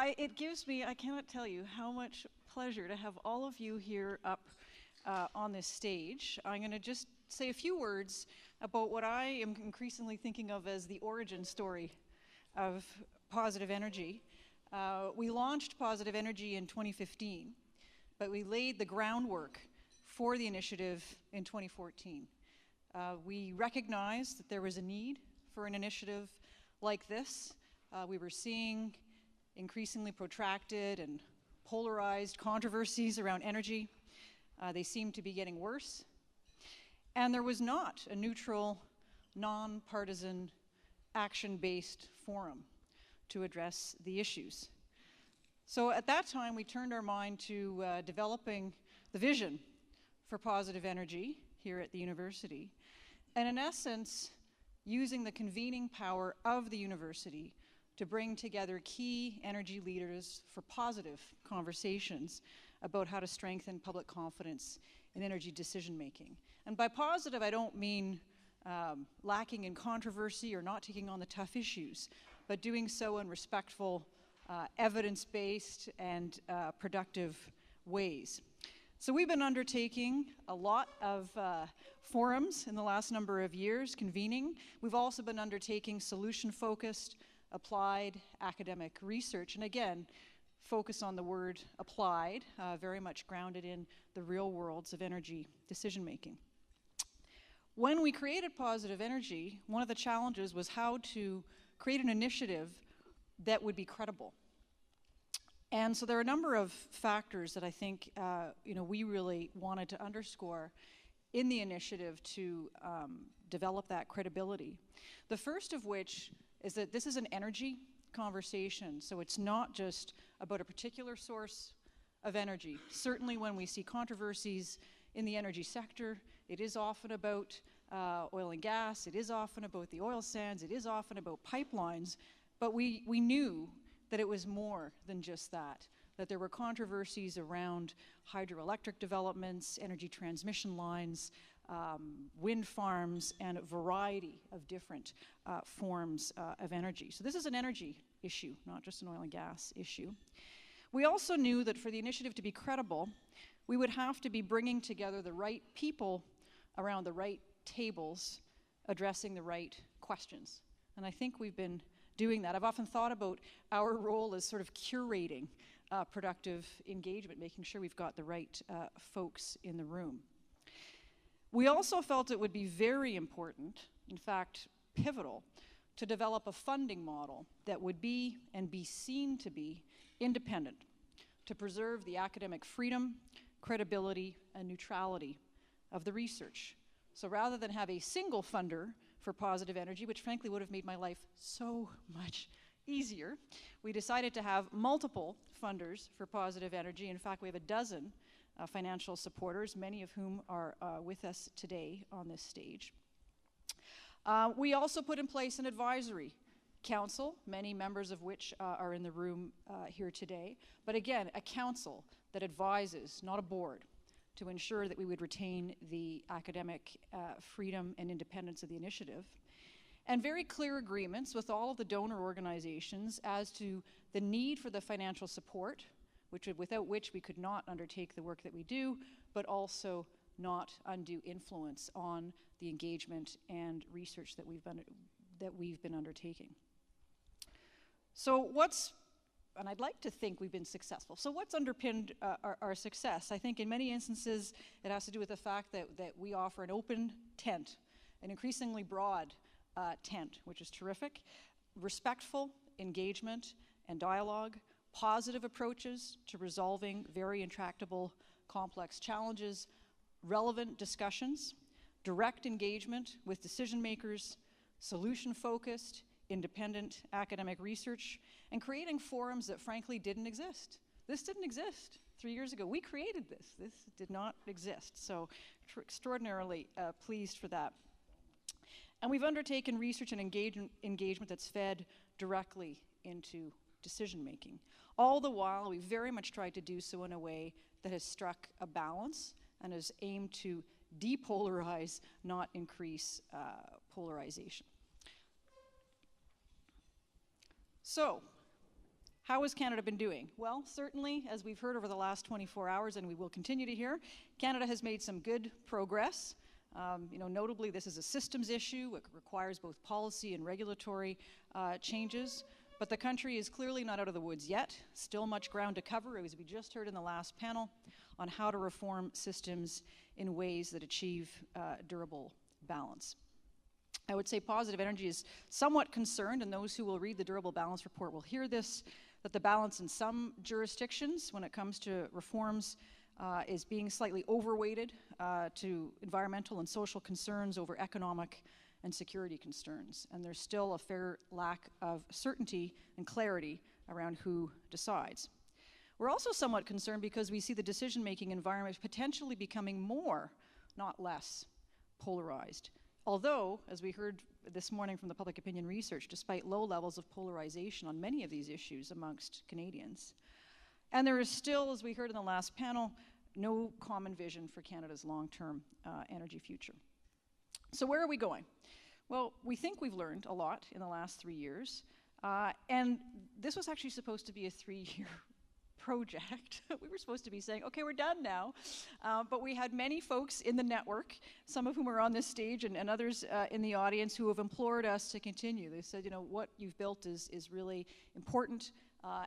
It gives me, I cannot tell you how much pleasure to have all of you here up on this stage. I'm going to just say a few words about what I am increasingly thinking of as the origin story of positive energy. We launched Positive Energy in 2015, but we laid the groundwork for the initiative in 2014. We recognized that there was a need for an initiative like this. We were seeing increasingly protracted and polarized controversies around energy. They seemed to be getting worse. And there was not a neutral, non-partisan, action-based forum to address the issues. So at that time, we turned our mind to developing the vision for positive energy here at the university, and in essence, using the convening power of the university to bring together key energy leaders for positive conversations about how to strengthen public confidence in energy decision-making. And by positive, I don't mean lacking in controversy or not taking on the tough issues, but doing so in respectful, evidence-based, and productive ways. So we've been undertaking a lot of forums in the last number of years, convening. We've also been undertaking solution-focused, applied academic research, and again, focus on the word applied, very much grounded in the real worlds of energy decision-making. When we created Positive Energy, one of the challenges was how to create an initiative that would be credible. And so there are a number of factors that I think we really wanted to underscore in the initiative to develop that credibility. The first of which is that this is an energy conversation, so it's not just about a particular source of energy. Certainly when we see controversies in the energy sector, it is often about oil and gas, it is often about the oil sands, it is often about pipelines, but we knew that it was more than just that there were controversies around hydroelectric developments, energy transmission lines, wind farms, and a variety of different forms of energy. So this is an energy issue, not just an oil and gas issue. We also knew that for the initiative to be credible, we would have to be bringing together the right people around the right tables, addressing the right questions. And I think we've been doing that. I've often thought about our role as sort of curating productive engagement, making sure we've got the right folks in the room. We also felt it would be very important, in fact, pivotal, to develop a funding model that would be and be seen to be independent, to preserve the academic freedom, credibility, and neutrality of the research. So rather than have a single funder for Positive Energy, which frankly would have made my life so much easier, we decided to have multiple funders for Positive Energy. In fact, we have a dozen financial supporters, many of whom are with us today on this stage. We also put in place an advisory council, many members of which are in the room here today, but again, a council that advises, not a board, to ensure that we would retain the academic freedom and independence of the initiative. And very clear agreements with all of the donor organizations as to the need for the financial support, without which we could not undertake the work that we do, but also not undue influence on the engagement and research that we've been undertaking. So and I'd like to think we've been successful. So what's underpinned our success? I think in many instances it has to do with the fact that we offer an open tent, an increasingly broad tent, which is terrific, respectful engagement and dialogue, positive approaches to resolving very intractable, complex challenges, relevant discussions, direct engagement with decision makers, solution-focused, independent academic research, and creating forums that frankly didn't exist. This didn't exist 3 years ago. We created this. This did not exist. So extraordinarily pleased for that. And we've undertaken research and engagement that's fed directly into decision making. All the while, we very much tried to do so in a way that has struck a balance and has aimed to depolarize, not increase polarization. So, How has Canada been doing? Well, certainly, as we've heard over the last 24 hours, and we will continue to hear, Canada has made some good progress. Notably, this is a systems issue. It requires both policy and regulatory changes. But the country is clearly not out of the woods yet. Still much ground to cover, as we just heard in the last panel, on how to reform systems in ways that achieve durable balance. I would say Positive Energy is somewhat concerned, and those who will read the Durable Balance Report will hear this, that the balance in some jurisdictions when it comes to reforms is being slightly overweighted to environmental and social concerns over economic and security concerns. And there's still a fair lack of certainty and clarity around who decides. We're also somewhat concerned because we see the decision-making environment potentially becoming more, not less, polarized. Although, as we heard this morning from the public opinion research, despite low levels of polarization on many of these issues amongst Canadians. And there is still, as we heard in the last panel, no common vision for Canada's long-term energy future. So where are we going? Well, we think we've learned a lot in the last 3 years, and this was actually supposed to be a 3-year project. We were supposed to be saying, okay, we're done now, but we had many folks in the network, some of whom are on this stage and others in the audience, who have implored us to continue. They said, what you've built is really important,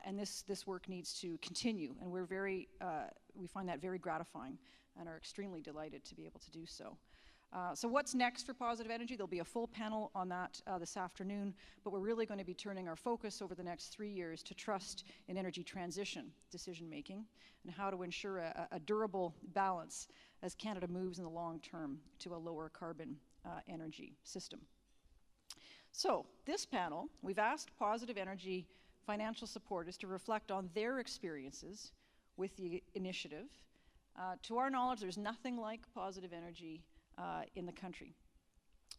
and this work needs to continue, and we find that very gratifying and are extremely delighted to be able to do so. So what's next for Positive Energy? There'll be a full panel on that this afternoon, but we're really going to be turning our focus over the next 3 years to trust in energy transition decision-making and how to ensure a durable balance as Canada moves in the long term to a lower carbon energy system. So this panel, we've asked Positive Energy financial supporters to reflect on their experiences with the initiative. To our knowledge, there's nothing like Positive Energy in the country.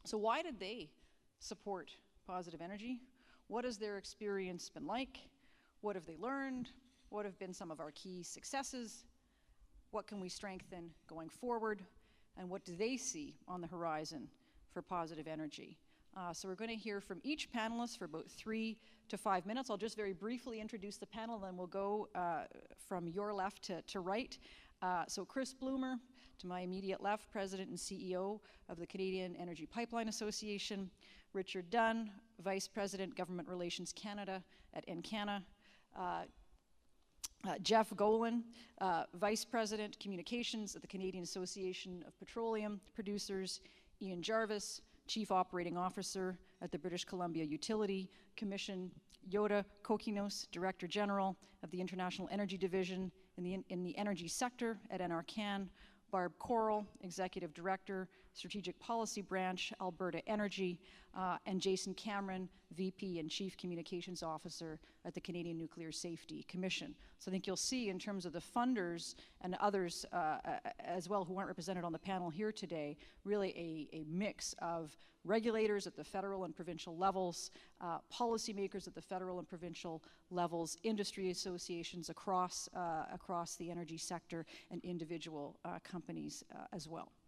So why did they support Positive Energy? What has their experience been like? What have they learned? What have been some of our key successes? What can we strengthen going forward? And what do they see on the horizon for Positive Energy? So we're going to hear from each panelist for about 3 to 5 minutes. I'll just very briefly introduce the panel, then we'll go from your left to right. So Chris Bloomer, to my immediate left, President and CEO of the Canadian Energy Pipeline Association. Richard Dunn, Vice President, Government Relations Canada at Encana. Jeff Golan, Vice President, Communications at the Canadian Association of Petroleum Producers. Ian Jarvis, Chief Operating Officer at the British Columbia Utility Commission. Yoda Kokinos, Director General of the International Energy Division in the energy sector at NRCan. Barb Coral, Executive Director, Strategic Policy Branch, Alberta Energy, and Jason Cameron, VP and Chief Communications Officer at the Canadian Nuclear Safety Commission. So I think you'll see in terms of the funders and others as well who aren't represented on the panel here today, really a mix of regulators at the federal and provincial levels, policymakers at the federal and provincial levels, industry associations across the energy sector, and individual companies as well.